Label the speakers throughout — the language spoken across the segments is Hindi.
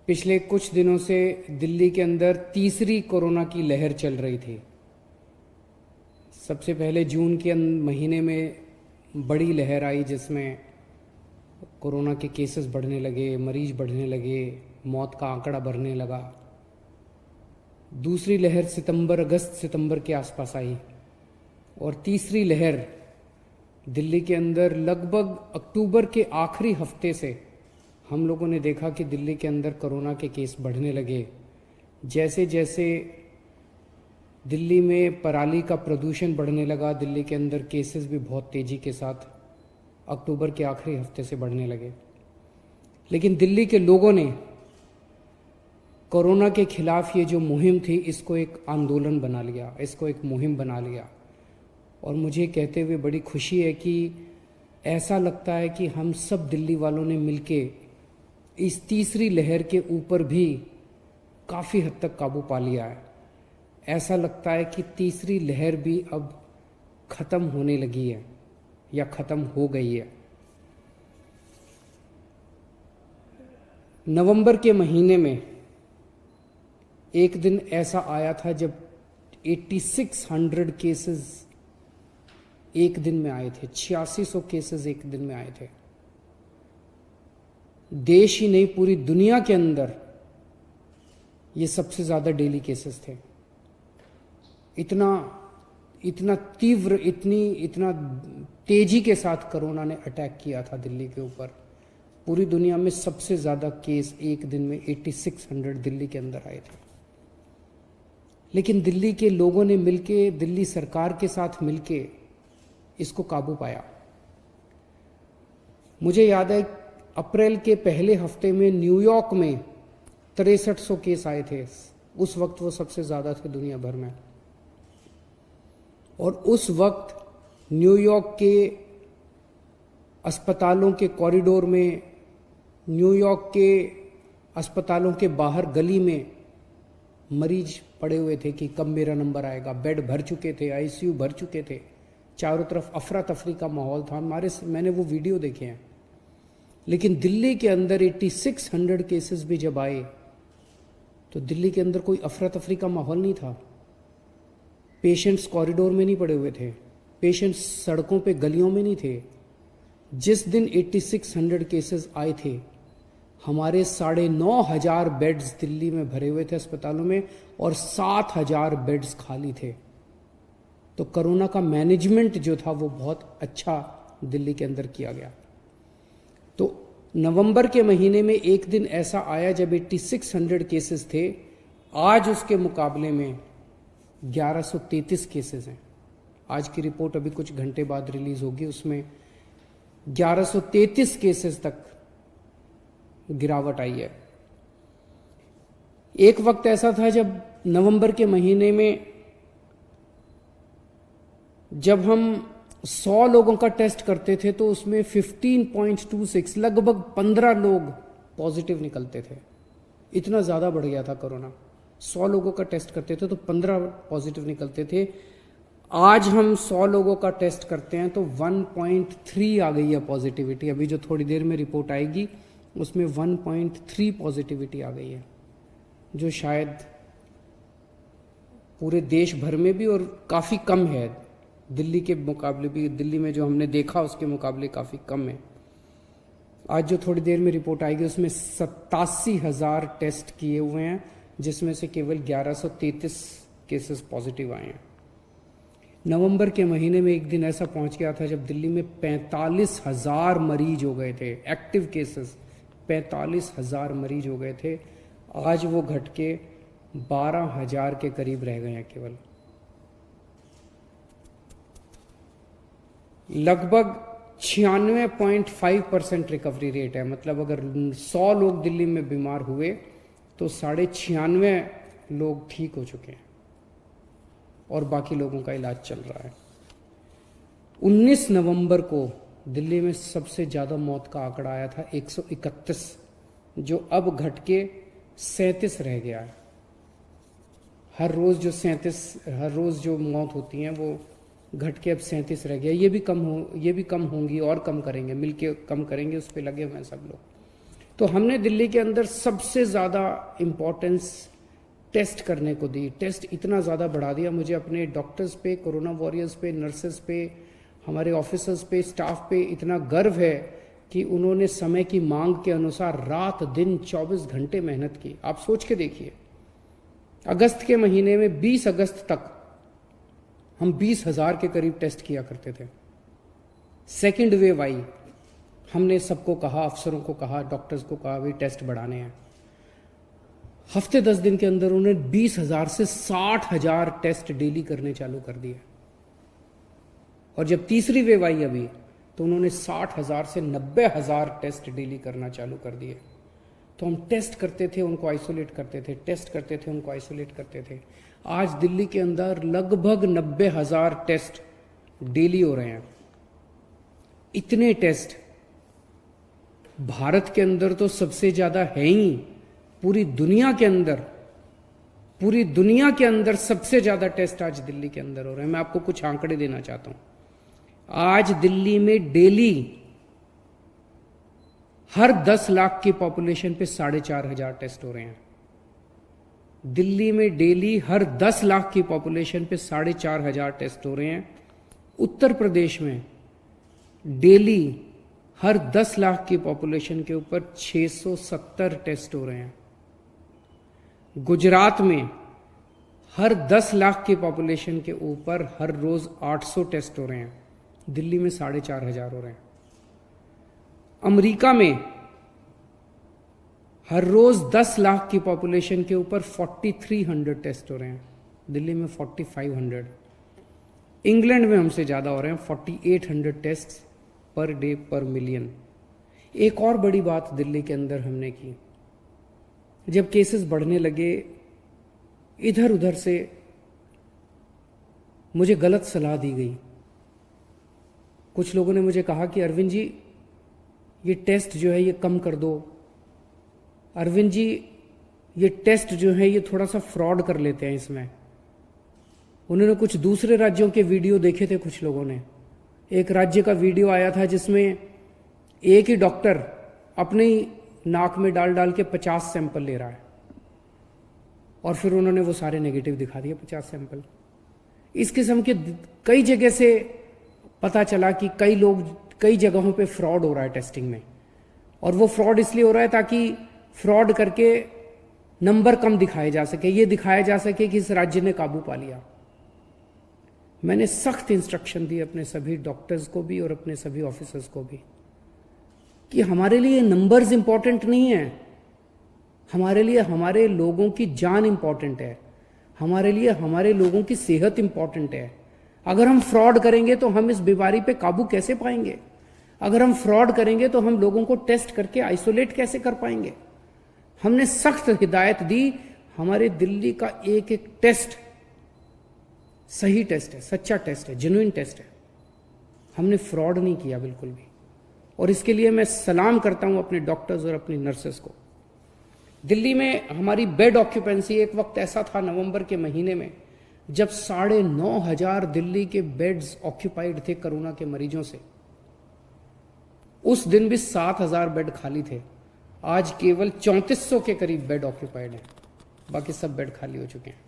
Speaker 1: पिछले कुछ दिनों से दिल्ली के अंदर तीसरी कोरोना की लहर चल रही थी। सबसे पहले जून के महीने में बड़ी लहर आई जिसमें कोरोना के केसेस बढ़ने लगे, मरीज बढ़ने लगे, मौत का आंकड़ा बढ़ने लगा। दूसरी लहर अगस्त सितंबर के आसपास आई और तीसरी लहर दिल्ली के अंदर लगभग अक्टूबर के आखिरी हफ्ते से हम लोगों ने देखा कि दिल्ली के अंदर कोरोना के केस बढ़ने लगे। जैसे जैसे दिल्ली में पराली का प्रदूषण बढ़ने लगा, दिल्ली के अंदर केसेस भी बहुत तेज़ी के साथ अक्टूबर के आखिरी हफ्ते से बढ़ने लगे। लेकिन दिल्ली के लोगों ने कोरोना के खिलाफ ये जो मुहिम थी इसको एक आंदोलन बना लिया, इसको एक मुहिम बना लिया। और मुझे कहते हुए बड़ी खुशी है कि ऐसा लगता है कि हम सब दिल्ली वालों ने मिलके इस तीसरी लहर के ऊपर भी काफ़ी हद तक काबू पा लिया है। ऐसा लगता है कि तीसरी लहर भी अब ख़त्म होने लगी है या ख़त्म हो गई है। नवंबर के महीने में एक दिन ऐसा आया था जब 8600 केसेस एक दिन में आए थे, 8600 केसेस एक दिन में आए थे। देश ही नहीं पूरी दुनिया के अंदर ये सबसे ज़्यादा डेली केसेस थे। इतना तीव्र, इतना तेजी के साथ कोरोना ने अटैक किया था दिल्ली के ऊपर। पूरी दुनिया में सबसे ज़्यादा केस एक दिन में 8600 दिल्ली के अंदर आए थे। लेकिन दिल्ली के लोगों ने मिलके, दिल्ली सरकार के साथ मिलके इसको काबू पाया। मुझे याद है अप्रैल के पहले हफ्ते में न्यूयॉर्क में 6300 केस आए थे। उस वक्त वो सबसे ज़्यादा थे दुनिया भर में। और उस वक्त न्यूयॉर्क के अस्पतालों के कॉरिडोर में, न्यूयॉर्क के अस्पतालों के बाहर गली में मरीज पड़े हुए थे कि कब मेरा नंबर आएगा। बेड भर चुके थे, आईसीयू भर चुके थे, चारों तरफ अफरा तफरी का माहौल था। मैंने वो वीडियो देखे हैं। लेकिन दिल्ली के अंदर 8600 केसेस भी जब आए तो दिल्ली के अंदर कोई अफरा तफरी का माहौल नहीं था। पेशेंट्स कॉरिडोर में नहीं पड़े हुए थे, पेशेंट्स सड़कों पे गलियों में नहीं थे। जिस दिन 8600 केसेस आए थे, हमारे 9500 बेड्स दिल्ली में भरे हुए थे अस्पतालों में और 7000 बेड्स खाली थे। तो कोरोना का मैनेजमेंट जो था वो बहुत अच्छा दिल्ली के अंदर किया गया। तो नवंबर के महीने में एक दिन ऐसा आया जब 8600 केसेस थे। आज उसके मुकाबले में 1133 केसेस हैं। आज की रिपोर्ट अभी कुछ घंटे बाद रिलीज होगी, उसमें 1133 केसेस तक गिरावट आई है। एक वक्त ऐसा था जब नवंबर के महीने में जब हम 100 लोगों का टेस्ट करते थे तो उसमें 15.26 लगभग 15 लोग पॉजिटिव निकलते थे। इतना ज़्यादा बढ़ गया था कोरोना। 100 लोगों का टेस्ट करते थे तो 15 पॉजिटिव निकलते थे। आज हम 100 लोगों का टेस्ट करते हैं तो 1.3 आ गई है पॉजिटिविटी। अभी जो थोड़ी देर में रिपोर्ट आएगी उसमें 1.3 पॉजिटिविटी आ गई है, जो शायद पूरे देश भर में भी और काफ़ी कम है। दिल्ली के मुकाबले भी, दिल्ली में जो हमने देखा उसके मुकाबले काफ़ी कम है। आज जो थोड़ी देर में रिपोर्ट आएगी उसमें 87,000 टेस्ट किए हुए हैं, जिसमें से केवल 1133 केसेस पॉजिटिव आए हैं। नवंबर के महीने में एक दिन ऐसा पहुंच गया था जब दिल्ली में 45,000 मरीज हो गए थे। एक्टिव केसेस 45,000 मरीज हो गए थे। आज वो घट के 12,000 के करीब रह गए हैं केवल। लगभग 96.5% रिकवरी रेट है। मतलब अगर 100 लोग दिल्ली में बीमार हुए तो 96.5 लोग ठीक हो चुके हैं और बाकी लोगों का इलाज चल रहा है। 19 नवंबर को दिल्ली में सबसे ज़्यादा मौत का आंकड़ा आया था 131, जो अब घट के 37 रह गया है। हर रोज़ जो मौत होती हैं वो घट के अब 37 रह गया। ये भी कम होंगी और कम करेंगे, मिलके कम करेंगे, उस पर लगे हुए हैं सब लोग। तो हमने दिल्ली के अंदर सबसे ज़्यादा इम्पोर्टेंस टेस्ट करने को दी। टेस्ट इतना ज़्यादा बढ़ा दिया, मुझे अपने डॉक्टर्स पे, कोरोना वॉरियर्स पे, नर्सेस पे, हमारे ऑफिसर्स पे, स्टाफ पे इतना गर्व है कि उन्होंने समय की मांग के अनुसार रात दिन 24 घंटे मेहनत की। आप सोच के देखिए, अगस्त के महीने में 20 अगस्त तक हम 20,000 के करीब टेस्ट किया करते थे। सेकेंड वेव आई, हमने सबको कहा, अफसरों को कहा, डॉक्टर्स को कहा, वे टेस्ट बढ़ाने हैं। हफ्ते 10 दिन के अंदर उन्होंने 20,000 से 60,000 टेस्ट डेली करने चालू कर दिए। और जब तीसरी वेव आई अभी, तो उन्होंने 60,000 से 90,000 टेस्ट डेली करना चालू कर दिए। तो हम टेस्ट करते थे, उनको आइसोलेट करते थे, टेस्ट करते थे, उनको आइसोलेट करते थे। आज दिल्ली के अंदर लगभग 90,000 टेस्ट डेली हो रहे हैं। इतने टेस्ट भारत के अंदर तो सबसे ज्यादा है ही, पूरी दुनिया के अंदर सबसे ज्यादा टेस्ट आज दिल्ली के अंदर हो रहे हैं। मैं आपको कुछ आंकड़े देना चाहता हूं। आज दिल्ली में डेली हर 10 लाख की पॉपुलेशन पे 4,500 टेस्ट हो रहे हैं। दिल्ली में डेली हर 10 लाख की पॉपुलेशन पे 4,500 टेस्ट हो रहे हैं। उत्तर प्रदेश में डेली हर 10 लाख की पॉपुलेशन के ऊपर 670 टेस्ट हो रहे हैं। गुजरात में हर 10 लाख की पॉपुलेशन के ऊपर हर रोज 800 टेस्ट हो रहे हैं। दिल्ली में 4,500 हो रहे हैं। अमेरिका में हर रोज 10 लाख की पॉपुलेशन के ऊपर 4,300 टेस्ट हो रहे हैं। दिल्ली में 4,500। इंग्लैंड में हमसे ज्यादा हो रहे हैं, 4,800 टेस्ट पर डे पर मिलियन। एक और बड़ी बात दिल्ली के अंदर हमने की, जब केसेस बढ़ने लगे, इधर उधर से मुझे गलत सलाह दी गई। कुछ लोगों ने मुझे कहा कि अरविंद जी ये टेस्ट जो है ये कम कर दो, अरविंद जी ये टेस्ट जो है ये थोड़ा सा फ्रॉड कर लेते हैं इसमें। उन्होंने कुछ दूसरे राज्यों के वीडियो देखे थे कुछ लोगों ने। एक राज्य का वीडियो आया था जिसमें एक ही डॉक्टर अपने ही नाक में डाल डाल के 50 सैंपल ले रहा है, और फिर उन्होंने वो सारे नेगेटिव दिखा दिए 50 सैंपल। इस किस्म के कई जगह से पता चला कि कई जगहों पे फ्रॉड हो रहा है टेस्टिंग में, और वो फ्रॉड इसलिए हो रहा है ताकि फ्रॉड करके नंबर कम दिखाए जा सके, ये दिखाया जा सके कि इस राज्य ने काबू पा लिया। मैंने सख्त इंस्ट्रक्शन दी अपने सभी डॉक्टर्स को भी और अपने सभी ऑफिसर्स को भी कि हमारे लिए नंबर्स इंपॉर्टेंट नहीं है, हमारे लिए हमारे लोगों की जान इंपॉर्टेंट है, हमारे लिए हमारे लोगों की सेहत इंपॉर्टेंट है। अगर हम फ्रॉड करेंगे तो हम इस बीमारी पे काबू कैसे पाएंगे? अगर हम फ्रॉड करेंगे तो हम लोगों को टेस्ट करके आइसोलेट कैसे कर पाएंगे? हमने सख्त हिदायत दी। हमारे दिल्ली का एक एक टेस्ट सही टेस्ट है, सच्चा टेस्ट है, जेन्युइन टेस्ट है। हमने फ्रॉड नहीं किया बिल्कुल भी, और इसके लिए मैं सलाम करता हूं अपने डॉक्टर्स और अपनी नर्सेस को। दिल्ली में हमारी बेड ऑक्यूपेंसी, एक वक्त ऐसा था नवंबर के महीने में जब 9,500 दिल्ली के बेड्स ऑक्यूपाइड थे कोरोना के मरीजों से। उस दिन भी 7,000 बेड खाली थे। आज केवल 3,400 के करीब बेड ऑक्यूपाइड हैं, बाकी सब बेड खाली हो चुके हैं।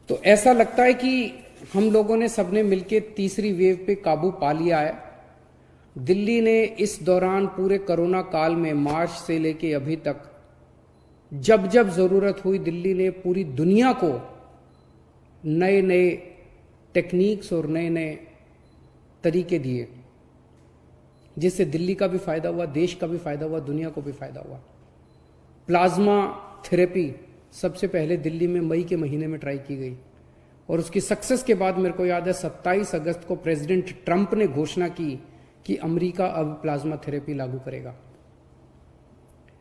Speaker 1: तो ऐसा लगता है कि हम लोगों ने सबने मिलकर तीसरी वेव पे काबू पा लिया है। दिल्ली ने इस दौरान पूरे कोरोना काल में मार्च से लेके अभी तक जब जब जरूरत हुई, दिल्ली ने पूरी दुनिया को नए नए टेक्निक्स और नए नए तरीके दिए, जिससे दिल्ली का भी फायदा हुआ, देश का भी फायदा हुआ, दुनिया को भी फायदा हुआ। प्लाज्मा थेरेपी सबसे पहले दिल्ली में मई के महीने में ट्राई की गई, और उसकी सक्सेस के बाद मेरे को याद है 27 अगस्त को प्रेसिडेंट ट्रंप ने घोषणा की कि अमेरिका अब प्लाज्मा थेरेपी लागू करेगा।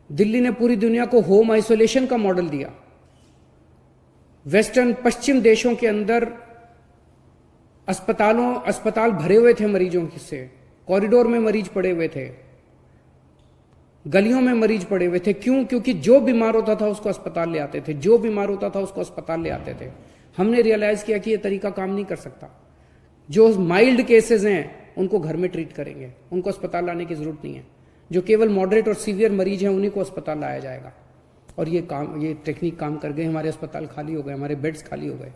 Speaker 1: दिल्ली ने पूरी दुनिया को होम आइसोलेशन का मॉडल दिया। वेस्टर्न पश्चिम देशों के अंदर अस्पताल भरे हुए थे मरीजों से, कॉरिडोर में मरीज पड़े हुए थे, गलियों में मरीज पड़े हुए थे। क्यों? क्योंकि जो बीमार होता था उसको अस्पताल ले आते थे, जो बीमार होता था उसको अस्पताल ले आते थे। हमने रियलाइज किया कि यह तरीका काम नहीं कर सकता। जो माइल्ड केसेस हैं उनको घर में ट्रीट करेंगे, उनको अस्पताल लाने की जरूरत नहीं है। जो केवल मॉडरेट और सीवियर मरीज हैं उन्हीं को अस्पताल लाया जाएगा। और ये टेक्निक काम कर गए, हमारे अस्पताल खाली हो गए, हमारे बेड्स खाली हो गए।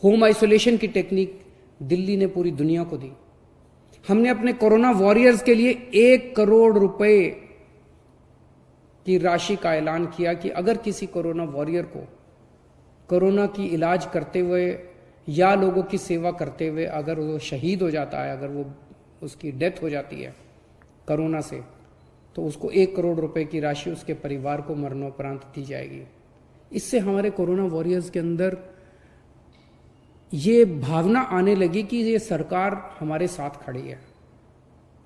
Speaker 1: होम आइसोलेशन की टेक्निक दिल्ली ने पूरी दुनिया को दी। हमने अपने कोरोना वॉरियर्स के लिए 1 करोड़ रुपए की राशि का ऐलान किया कि अगर किसी कोरोना वॉरियर को कोरोना की इलाज करते हुए या लोगों की सेवा करते हुए अगर वो शहीद हो जाता है, अगर वो उसकी डेथ हो जाती है कोरोना से, तो उसको 1 करोड़ रुपए की राशि उसके परिवार को मरणोपरांत दी जाएगी। इससे हमारे कोरोना वॉरियर्स के अंदर ये भावना आने लगी कि ये सरकार हमारे साथ खड़ी है।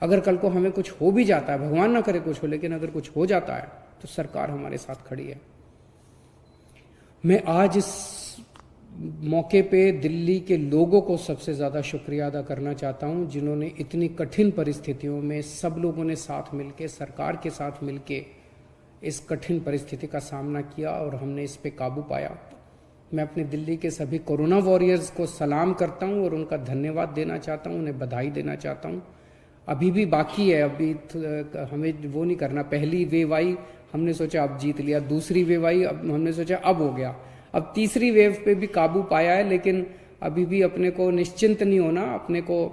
Speaker 1: अगर कल को हमें कुछ हो भी जाता है, भगवान ना करे कुछ हो, लेकिन अगर कुछ हो जाता है तो सरकार हमारे साथ खड़ी है। मैं आज इस मौके पे दिल्ली के लोगों को सबसे ज़्यादा शुक्रिया अदा करना चाहता हूं, जिन्होंने इतनी कठिन परिस्थितियों में सब लोगों ने साथ मिलके, सरकार के साथ मिलके इस कठिन परिस्थिति का सामना किया और हमने इस पे काबू पाया। मैं अपने दिल्ली के सभी कोरोना वॉरियर्स को सलाम करता हूं और उनका धन्यवाद देना चाहता हूं, उन्हें बधाई देना चाहता हूं। अभी भी बाकी है, अभी हमें वो नहीं करना। पहली वेव आई, हमने सोचा अब जीत लिया, दूसरी वेव आई, अब हमने सोचा अब हो गया, अब तीसरी वेव पे भी काबू पाया है, लेकिन अभी भी अपने को निश्चिंत नहीं होना, अपने को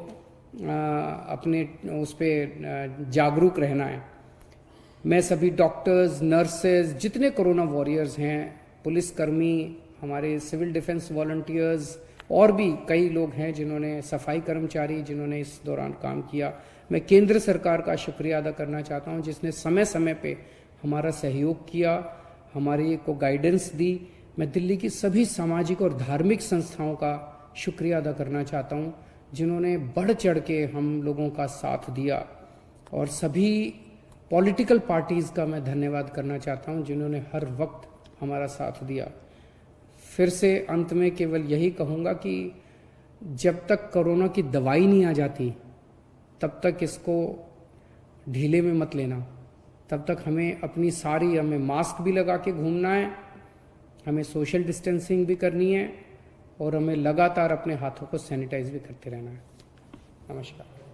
Speaker 1: अपने उस पर जागरूक रहना है। मैं सभी डॉक्टर्स, नर्सेज, जितने कोरोना वॉरियर्स हैं, पुलिसकर्मी, हमारे सिविल डिफेंस वॉलंटियर्स और भी कई लोग हैं जिन्होंने, सफाई कर्मचारी जिन्होंने इस दौरान काम किया। मैं केंद्र सरकार का शुक्रिया अदा करना चाहता हूं, जिसने समय समय पे हमारा सहयोग किया, हमारे को गाइडेंस दी। मैं दिल्ली की सभी सामाजिक और धार्मिक संस्थाओं का शुक्रिया अदा करना चाहता हूं, जिन्होंने बढ़ चढ़ के हम लोगों का साथ दिया। और सभी पॉलिटिकल पार्टीज़ का मैं धन्यवाद करना चाहता हूं, जिन्होंने हर वक्त हमारा साथ दिया। फिर से अंत में केवल यही कहूँगा कि जब तक कोरोना की दवाई नहीं आ जाती तब तक इसको ढीले में मत लेना। तब तक हमें मास्क भी लगा के घूमना है, हमें सोशल डिस्टेंसिंग भी करनी है और हमें लगातार अपने हाथों को सैनिटाइज भी करते रहना है। नमस्कार।